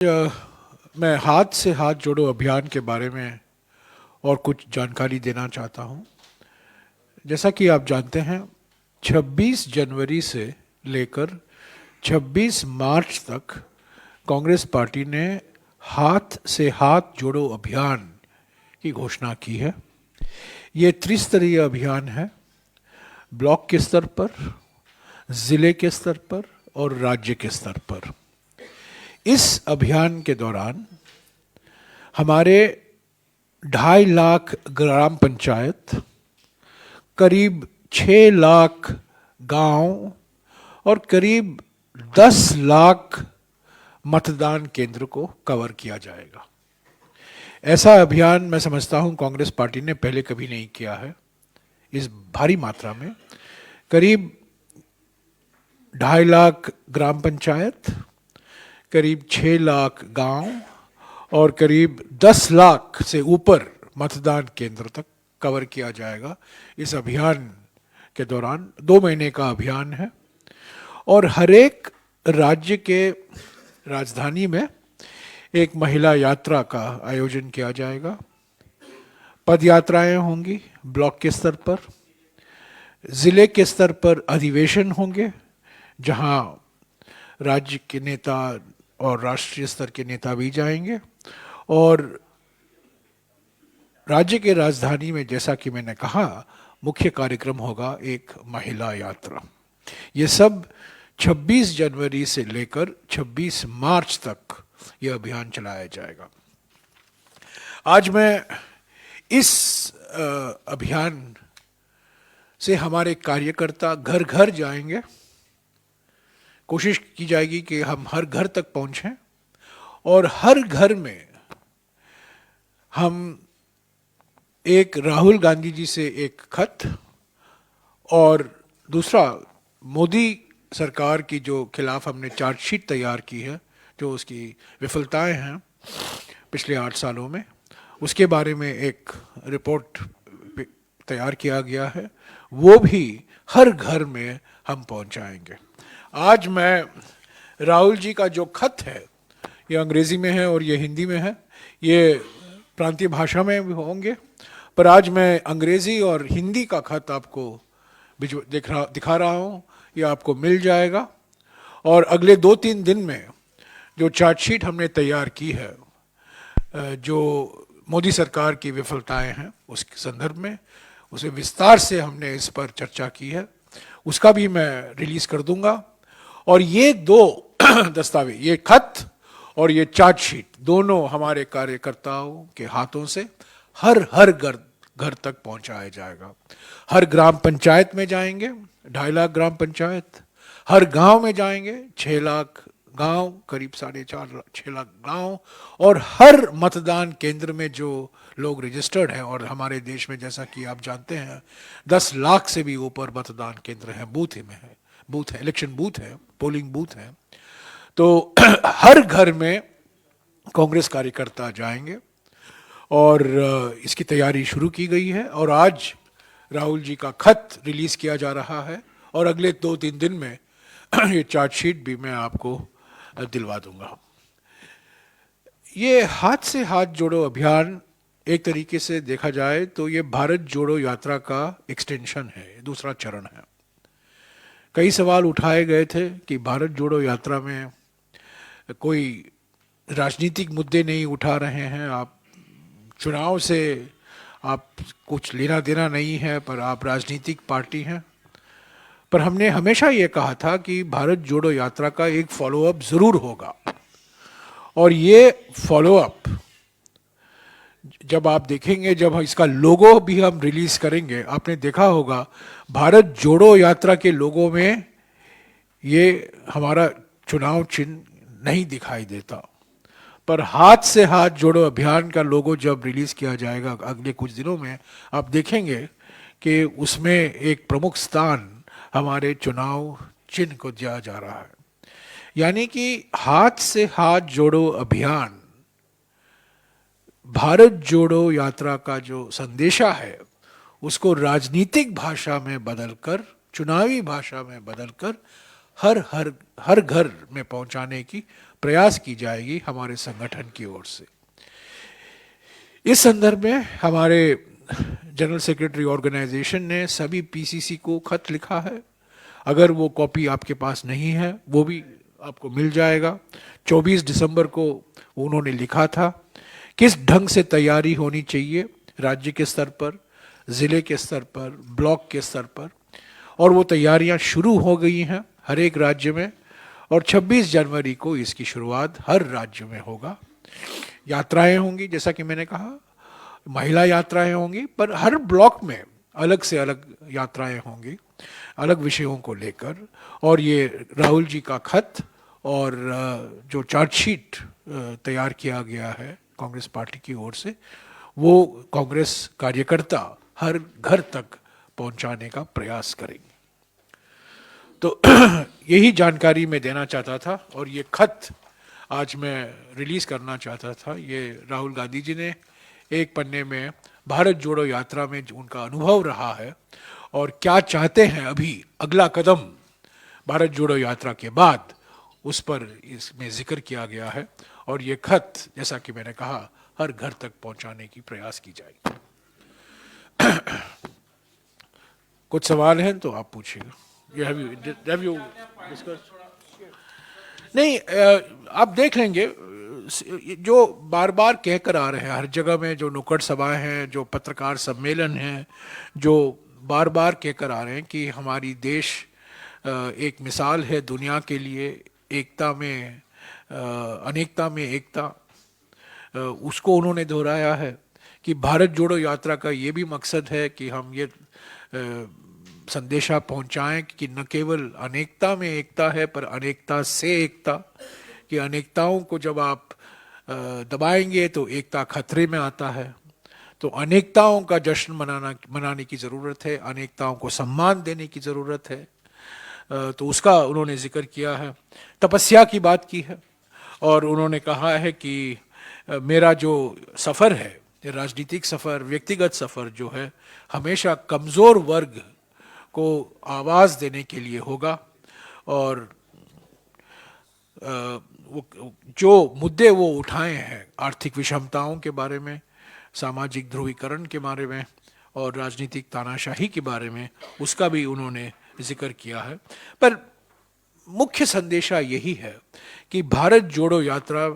मैं हाथ से हाथ जोड़ो अभियान के बारे में और कुछ जानकारी देना चाहता हूं। जैसा कि आप जानते हैं, 26 जनवरी से लेकर 26 मार्च तक कांग्रेस पार्टी ने हाथ से हाथ जोड़ो अभियान की घोषणा की है। ये त्रिस्तरीय अभियान है। ब्लॉक के स्तर पर, जिले के स्तर पर और राज्य के स्तर पर। इस अभियान के दौरान हमारे 2.5 लाख ग्राम पंचायत, करीब 6 लाख गांव और करीब 10 लाख मतदान केंद्र को कवर किया जाएगा। ऐसा अभियान मैं समझता हूं कांग्रेस पार्टी ने पहले कभी नहीं किया है। इस भारी मात्रा में करीब 2.5 लाख ग्राम पंचायत, करीब 6 लाख गांव और करीब 10 लाख से ऊपर मतदान केंद्र तक कवर किया जाएगा। इस अभियान के दौरान 2 महीने का अभियान है और हर एक राज्य के राजधानी में एक महिला यात्रा का आयोजन किया जाएगा। पद यात्राएं होंगी ब्लॉक के स्तर पर, जिले के स्तर पर अधिवेशन होंगे जहां राज्य के नेता और राष्ट्रीय स्तर के नेता भी जाएंगे, और राज्य के राजधानी में, जैसा कि मैंने कहा, मुख्य कार्यक्रम होगा एक महिला यात्रा। ये सब 26 जनवरी से लेकर 26 मार्च तक यह अभियान चलाया जाएगा। आज मैं इस अभियान से हमारे कार्यकर्ता घर घर जाएंगे। कोशिश की जाएगी कि हम हर घर तक पहुंचें और हर घर में हम एक राहुल गांधी जी से एक खत और दूसरा मोदी सरकार की जो खिलाफ हमने चार्जशीट तैयार की है, जो उसकी विफलताएं हैं पिछले 8 सालों में, उसके बारे में एक रिपोर्ट तैयार किया गया है, वो भी हर घर में हम पहुंचाएंगे। आज मैं राहुल जी का जो खत है, ये अंग्रेजी में है और ये हिंदी में है, ये प्रांतीय भाषा में भी होंगे, पर आज मैं अंग्रेजी और हिंदी का खत आपको दिखा रहा हूँ। ये आपको मिल जाएगा और अगले 2-3 दिन में जो चार्जशीट हमने तैयार की है, जो मोदी सरकार की विफलताएं हैं उसके संदर्भ में, उसे विस्तार से हमने इस पर चर्चा की है, उसका भी मैं रिलीज कर दूंगा। और ये 2 दस्तावेज, ये खत और ये चार्जशीट, दोनों हमारे कार्यकर्ताओं के हाथों से हर घर तक पहुंचाया जाएगा। हर ग्राम पंचायत में जाएंगे, 2.5 लाख ग्राम पंचायत, हर गांव में जाएंगे, 6 लाख गांव, करीब 4.5-6 लाख गांव, और हर मतदान केंद्र में जो लोग रजिस्टर्ड हैं, और हमारे देश में जैसा कि आप जानते हैं 10 लाख से भी ऊपर मतदान केंद्र हैं, बूथ है, इलेक्शन बूथ है, पोलिंग बूथ है, तो हर घर में कांग्रेस कार्यकर्ता जाएंगे और इसकी तैयारी शुरू की गई है। और आज राहुल जी का खत रिलीज किया जा रहा है और अगले 2-3 दिन में ये चार्जशीट भी मैं आपको दिलवा दूंगा। ये हाथ से हाथ जोड़ो अभियान एक तरीके से देखा जाए तो ये भारत जोड़ो यात्रा का एक्सटेंशन है, दूसरा चरण है। कई सवाल उठाए गए थे कि भारत जोड़ो यात्रा में कोई राजनीतिक मुद्दे नहीं उठा रहे हैं, आप चुनाव से आप कुछ लेना देना नहीं है, पर आप राजनीतिक पार्टी हैं। पर हमने हमेशा ये कहा था कि भारत जोड़ो यात्रा का एक फॉलोअप जरूर होगा, और ये फॉलोअप जब आप देखेंगे, जब इसका लोगो भी हम रिलीज करेंगे, आपने देखा होगा भारत जोड़ो यात्रा के लोगो में ये हमारा चुनाव चिन्ह नहीं दिखाई देता, पर हाथ से हाथ जोड़ो अभियान का लोगो जब रिलीज किया जाएगा अगले कुछ दिनों में, आप देखेंगे कि उसमें एक प्रमुख स्थान हमारे चुनाव चिन्ह को दिया जा रहा है। यानी कि हाथ से हाथ जोड़ो अभियान भारत जोड़ो यात्रा का जो संदेशा है, उसको राजनीतिक भाषा में बदलकर, चुनावी भाषा में बदलकर हर घर में पहुंचाने की प्रयास की जाएगी हमारे संगठन की ओर से। इस संदर्भ में हमारे जनरल सेक्रेटरी ऑर्गेनाइजेशन ने सभी पीसीसी को खत लिखा है। अगर वो कॉपी आपके पास नहीं है वो भी आपको मिल जाएगा। 24 दिसंबर को उन्होंने लिखा था किस ढंग से तैयारी होनी चाहिए राज्य के स्तर पर, ज़िले के स्तर पर, ब्लॉक के स्तर पर, और वो तैयारियां शुरू हो गई हैं हर एक राज्य में, और 26 जनवरी को इसकी शुरुआत हर राज्य में होगा। यात्राएं होंगी, जैसा कि मैंने कहा, महिला यात्राएं होंगी, पर हर ब्लॉक में अलग से अलग यात्राएं होंगी अलग विषयों को लेकर। और ये राहुल जी का खत और जो चार्जशीट तैयार किया गया है कांग्रेस पार्टी की ओर से, वो कांग्रेस कार्यकर्ता हर घर तक पहुंचाने का प्रयास करेंगे। तो यही जानकारी मैं देना चाहता था, और ये खत आज मैं रिलीज करना चाहता था। ये राहुल गांधी जी ने एक पन्ने में भारत जोड़ो यात्रा में जो उनका अनुभव रहा है और क्या चाहते हैं अभी अगला कदम भारत जोड़ो यात्रा के बाद, उस पर इसमें जिक्र किया गया है। और ये खत, जैसा कि मैंने कहा, हर घर तक पहुंचाने की प्रयास की जाएगी। कुछ सवाल हैं तो आप पूछिएगा। Have you discussed? नहीं, आप देख लेंगे जो बार बार कहकर आ रहे हैं हर जगह में, जो नुक्कड़ सभाएं हैं, जो पत्रकार सम्मेलन हैं, जो बार बार कहकर आ रहे हैं कि हमारी देश एक मिसाल है दुनिया के लिए, एकता में अनेकता में एकता, उसको उन्होंने दोहराया है कि भारत जोड़ो यात्रा का ये भी मकसद है कि हम ये संदेशा पहुंचाएं कि न केवल अनेकता में एकता है पर अनेकता से एकता, कि अनेकताओं को जब आप दबाएंगे तो एकता खतरे में आता है। तो अनेकताओं का जश्न मनाने की ज़रूरत है, अनेकताओं को सम्मान देने की ज़रूरत है। तो उसका उन्होंने जिक्र किया है। तपस्या की बात की है, और उन्होंने कहा है कि मेरा जो सफ़र है, राजनीतिक सफ़र, व्यक्तिगत सफ़र जो है, हमेशा कमज़ोर वर्ग को आवाज़ देने के लिए होगा। और जो मुद्दे वो उठाए हैं आर्थिक विषमताओं के बारे में, सामाजिक ध्रुवीकरण के बारे में और राजनीतिक तानाशाही के बारे में, उसका भी उन्होंने जिक्र किया है। पर मुख्य संदेशा यही है कि भारत जोड़ो यात्रा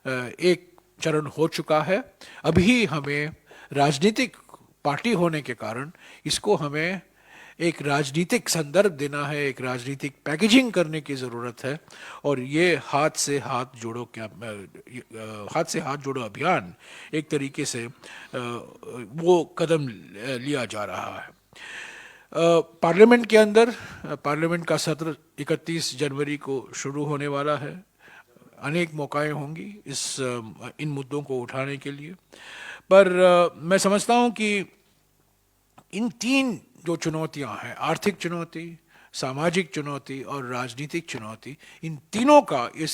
एक चरण हो चुका है। अभी हमें राजनीतिक पार्टी होने के कारण इसको हमें एक राजनीतिक संदर्भ देना है, एक राजनीतिक पैकेजिंग करने की ज़रूरत है। और ये हाथ से हाथ जोड़ो अभियान एक तरीके से वो कदम लिया जा रहा है। पार्लियामेंट के अंदर, पार्लियामेंट का सत्र 31 जनवरी को शुरू होने वाला है। अनेक मौकाएं होंगी इन मुद्दों को उठाने के लिए। पर मैं समझता हूं कि इन तीन जो चुनौतियां हैं, आर्थिक चुनौती, सामाजिक चुनौती और राजनीतिक चुनौती, इन तीनों का इस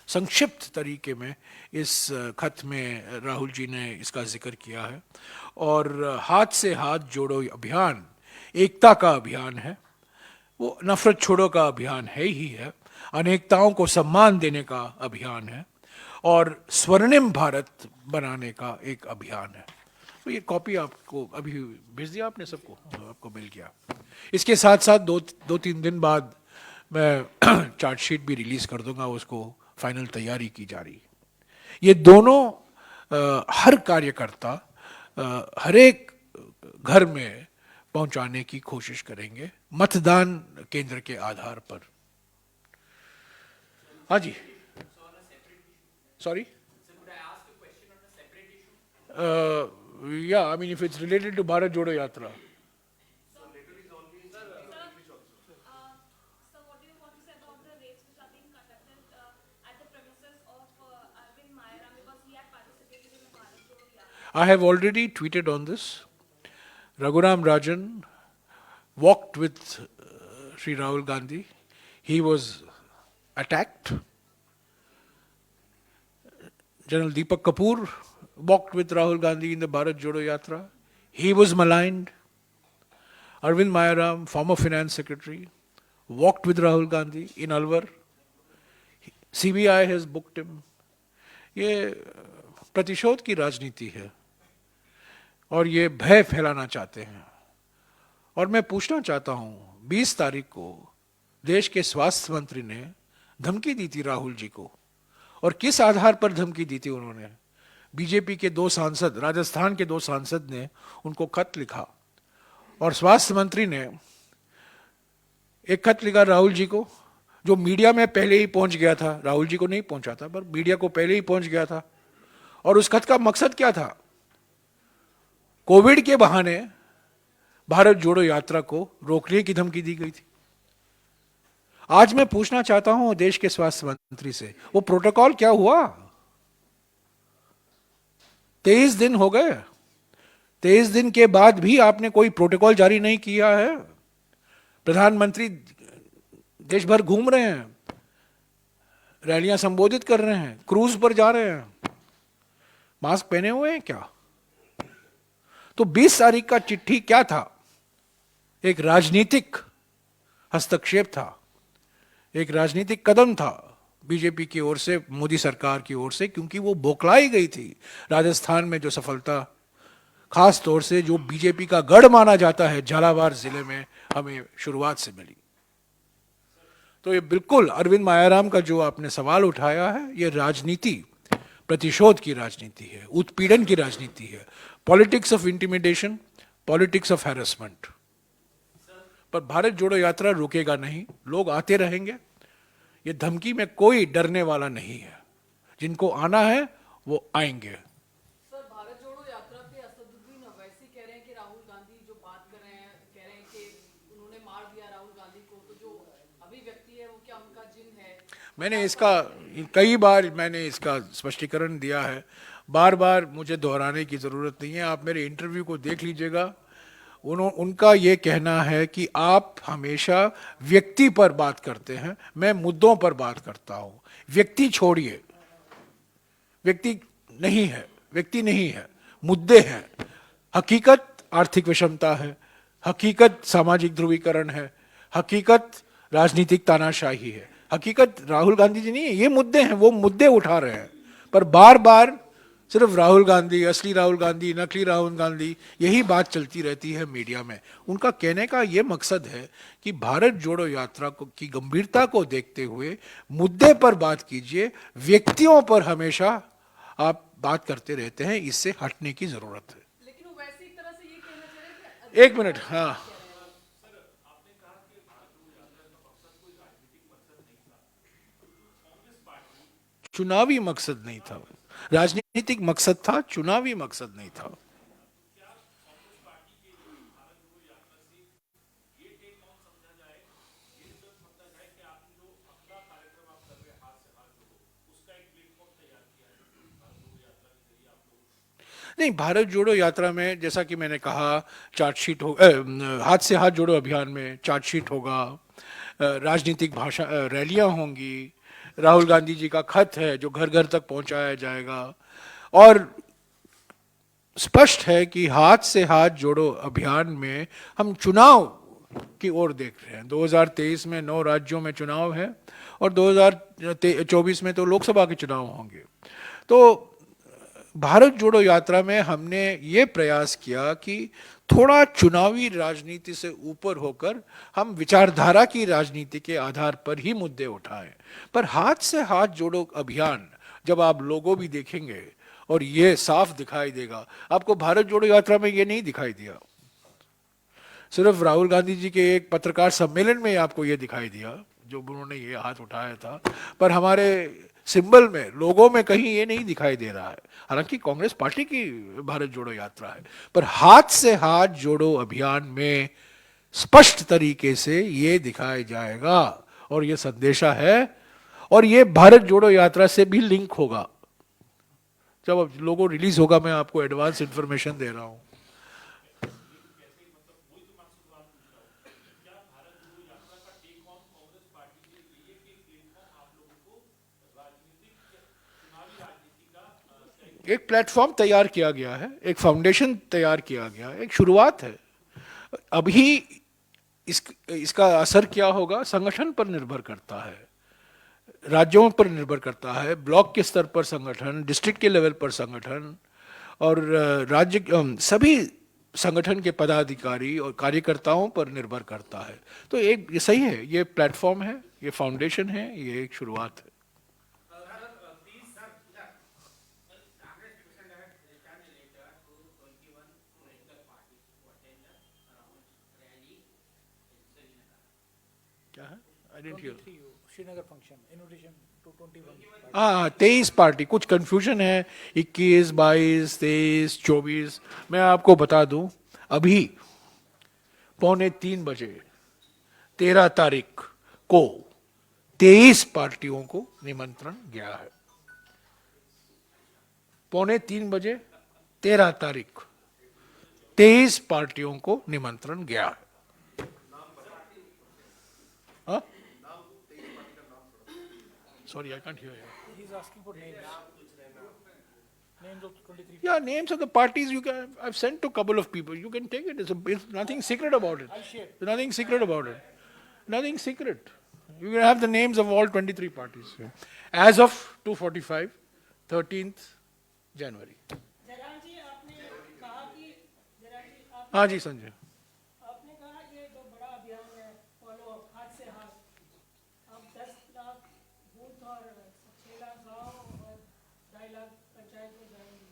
संक्षिप्त तरीके में इस खत में राहुल जी ने इसका जिक्र किया है। और हाथ से हाथ जोड़ो अभियान एकता का अभियान है, वो नफरत छोड़ो का अभियान है ही है, अनेकताओं को सम्मान देने का अभियान है, और स्वर्णिम भारत बनाने का एक अभियान है। तो ये कॉपी आपको अभी भेज दिया आपने सबको, आपको मिल गया। इसके साथ साथ दो तीन दिन बाद मैं चार्जशीट भी रिलीज कर दूंगा, उसको फाइनल तैयारी की जा रही। ये दोनों हर कार्यकर्ता हर एक घर में पहुंचाने की कोशिश करेंगे मतदान केंद्र के आधार पर। हाँ जी, sorry. Yeah, I mean, if it's related to Bharat Jodo Yatra. Sir, what do you want to say about the raids which are being conducted at the premises of Arvind Mayaram, because he had participated in the Bharat Jodo Yatra? I have already tweeted on this. Raghuram Rajan walked with Sri Rahul Gandhi. He was attacked. General Deepak Kapoor walked with Rahul Gandhi in the Bharat Jodo Yatra. He was maligned. Arvind Mayaram, former finance secretary, walked with Rahul Gandhi in Alwar. CBI has booked him. ये प्रतिशोध की राजनीति है और ये भय फैलाना चाहते हैं। और मैं पूछना चाहता हूं, 20 तारीख को देश के स्वास्थ्य मंत्री ने धमकी दी थी राहुल जी को, और किस आधार पर धमकी दी थी उन्होंने? बीजेपी के 2 सांसद, राजस्थान के 2 सांसद ने उनको खत लिखा और स्वास्थ्य मंत्री ने एक खत लिखा राहुल जी को, जो मीडिया में पहले ही पहुंच गया था। राहुल जी को नहीं पहुंचा था, पर मीडिया को पहले ही पहुंच गया था। और उस खत का मकसद क्या था? कोविड के बहाने भारत जोड़ो यात्रा को रोकने की धमकी दी गई थी। आज मैं पूछना चाहता हूं देश के स्वास्थ्य मंत्री से, वो प्रोटोकॉल क्या हुआ? 23 दिन हो गए, 23 दिन के बाद भी आपने कोई प्रोटोकॉल जारी नहीं किया है। प्रधानमंत्री देश भर घूम रहे हैं, रैलियां संबोधित कर रहे हैं, क्रूज पर जा रहे हैं, मास्क पहने हुए हैं क्या? तो 20 तारीख का चिट्ठी क्या था? एक राजनीतिक हस्तक्षेप था, एक राजनीतिक कदम था बीजेपी की ओर से, मोदी सरकार की ओर से, क्योंकि वो बौखलाई गई थी। राजस्थान में जो सफलता, खास तौर से जो बीजेपी का गढ़ माना जाता है झालावाड़ जिले में, हमें शुरुआत से मिली। तो ये बिल्कुल अरविंद मायाराम का जो आपने सवाल उठाया है, ये राजनीति प्रतिशोध की राजनीति है, उत्पीड़न की राजनीति है, politics of intimidation, politics of harassment. पर भारत जोड़ो यात्रा रुकेगा नहीं, लोग आते रहेंगे। ये धमकी में कोई डरने वाला नहीं है, जिनको आना है वो आएंगे। सर, भारत जोड़ो यात्रा पे असदुद्दीन अवैसी कह रहे हैं कि राहुल गांधी जो बात कर रहे हैं, कह रहे हैं कि उन्होंने मार दिया राहुल गांधी को, तो जो अभिव्यक्ति है वो क्या उनका जिन है? मैंने इसका कई बार मैंने इसका स्पष्टीकरण दिया है, बार बार मुझे दोहराने की जरूरत नहीं है। आप मेरे इंटरव्यू को देख लीजिएगा। उनका ये कहना है कि आप हमेशा व्यक्ति पर बात करते हैं, मैं मुद्दों पर बात करता हूं। व्यक्ति छोड़िए, व्यक्ति नहीं है, व्यक्ति नहीं है, मुद्दे हैं। हकीकत आर्थिक विषमता है, हकीकत सामाजिक ध्रुवीकरण है, हकीकत राजनीतिक तानाशाही है, हकीकत राहुल गांधी जी नहीं है। ये मुद्दे हैं, वो मुद्दे उठा रहे हैं, पर बार बार सिर्फ राहुल गांधी, असली राहुल गांधी, नकली राहुल गांधी, यही बात चलती रहती है मीडिया में। उनका कहने का ये मकसद है कि भारत जोड़ो यात्रा को की गंभीरता को देखते हुए मुद्दे पर बात कीजिए, व्यक्तियों पर हमेशा आप बात करते रहते हैं, इससे हटने की जरूरत है। लेकिन वो वैसे एक तरह से ये कहना चाह रहे हैं कि एक मिनट, हाँ, चुनावी मकसद नहीं था, राजनीतिक मकसद था, चुनावी मकसद नहीं था। नहीं, भारत जोड़ो यात्रा में जैसा कि मैंने कहा, चार्जशीट हो, हाथ से हाथ जोड़ो अभियान में चार्जशीट होगा, राजनीतिक भाषा, रैलियां होंगी, राहुल गांधी जी का खत है जो घर घर तक पहुंचाया जाएगा। और स्पष्ट है कि हाथ से हाथ जोड़ो अभियान में हम चुनाव की ओर देख रहे हैं। 2023 में 9 राज्यों में चुनाव है और 2024 में तो लोकसभा के चुनाव होंगे। तो भारत जोड़ो यात्रा में हमने ये प्रयास किया कि थोड़ा चुनावी राजनीति से ऊपर होकर हम विचारधारा की राजनीति के आधार पर ही मुद्दे उठाएं। पर हाथ से हाथ जोड़ो अभियान जब आप लोगों भी देखेंगे, और ये साफ दिखाई देगा आपको, भारत जोड़ो यात्रा में ये नहीं दिखाई दिया। सिर्फ राहुल गांधी जी के एक पत्रकार सम्मेलन में आपको ये दिखाई दिया जो उन्होंने ये हाथ उठाया था, पर हमारे सिंबल में, लोगों में कहीं ये नहीं दिखाई दे रहा है। हालांकि कांग्रेस पार्टी की भारत जोड़ो यात्रा है, पर हाथ से हाथ जोड़ो अभियान में स्पष्ट तरीके से ये दिखाया जाएगा और ये संदेशा है, और ये भारत जोड़ो यात्रा से भी लिंक होगा। जब अब लोगो रिलीज होगा, मैं आपको एडवांस इंफॉर्मेशन दे रहा हूं। एक प्लेटफॉर्म तैयार किया गया है, एक फाउंडेशन तैयार किया गया है, एक शुरुआत है। अभी इसका असर क्या होगा संगठन पर निर्भर करता है। राज्यों पर निर्भर करता है, ब्लॉक के स्तर पर संगठन, डिस्ट्रिक्ट के लेवल पर संगठन और सभी संगठन के पदाधिकारी और कार्यकर्ताओं पर निर्भर करता है। तो एक ये सही है, ये प्लेटफॉर्म है, ये फाउंडेशन है, ये एक शुरुआत है। क्या है? I didn't hear. Srinagar function invitation to 21 हाँ, 23 पार्टी, कुछ कंफ्यूजन है, 21, 22, 23, 24। मैं आपको बता दूं, अभी 2:45 13 तारीख को 23 पार्टियों को निमंत्रण गया है। 2:45 13 तारीख 23 पार्टियों को निमंत्रण गया है। Sorry, I can't hear you. He's asking for names. Names of 23. Yeah, names of the parties you can. I've sent to a couple of people. You can take it. It's nothing secret about it. I'll share. There's nothing secret about it. Nothing secret. You can have the names of all 23 parties. As of 2:45, 13th January. Jairam जी आपने कहा कि जयराम जी आप हाँ जी संजय। आपने कहा ये जो बड़ा अभियान है फॉलो अप हाथ से हाथ, अब 10 लाख बूथ और 6 लाख गांव और 2.5 लाख पंचायत में जाएंगे।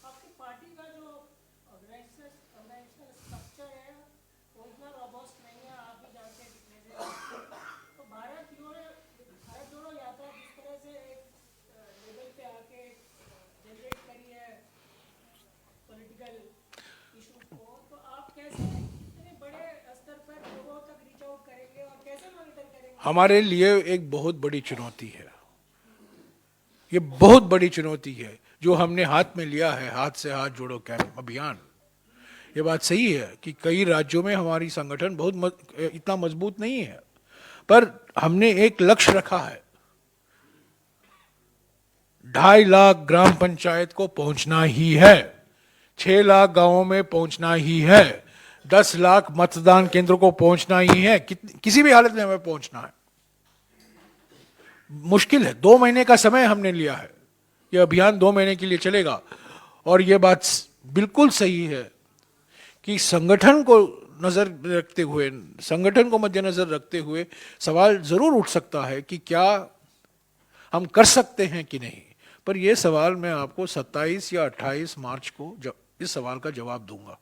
आपकी पार्टी का जो ऑर्गेनाइजेशनल स्ट्रक्चर है वो इतना रोबस्ट नहीं है, आप भी जानते हैं कितने से। तो भारत जोड़ो यात्रा जिस तरह से एक लेवल पे आके जनरेट करी है पॉलिटिकल इशूज को, तो आप कैसे इतने बड़े स्तर पर लोगों तक रीच आउट करेंगे और कैसे मॉनिटर करेंगे? हमारे लिए एक बहुत बड़ी चुनौती है, ये बहुत बड़ी चुनौती है जो हमने हाथ में लिया है, हाथ से हाथ जोड़ो कैंप अभियान। ये बात सही है कि कई राज्यों में हमारी संगठन इतना मजबूत नहीं है, पर हमने एक लक्ष्य रखा है, 2.5 लाख ग्राम पंचायत को पहुंचना ही है, 6 लाख गांवों में पहुंचना ही है, 10 लाख मतदान केंद्रों को पहुंचना ही है, किसी भी हालत में हमें पहुंचना है। मुश्किल है, 2 महीने का समय हमने लिया है, यह अभियान 2 महीने के लिए चलेगा। और यह बात बिल्कुल सही है कि संगठन को नजर रखते हुए, संगठन को मद्देनजर रखते हुए सवाल जरूर उठ सकता है कि क्या हम कर सकते हैं कि नहीं, पर यह सवाल मैं आपको 27 या 28 मार्च को इस सवाल का जवाब दूंगा।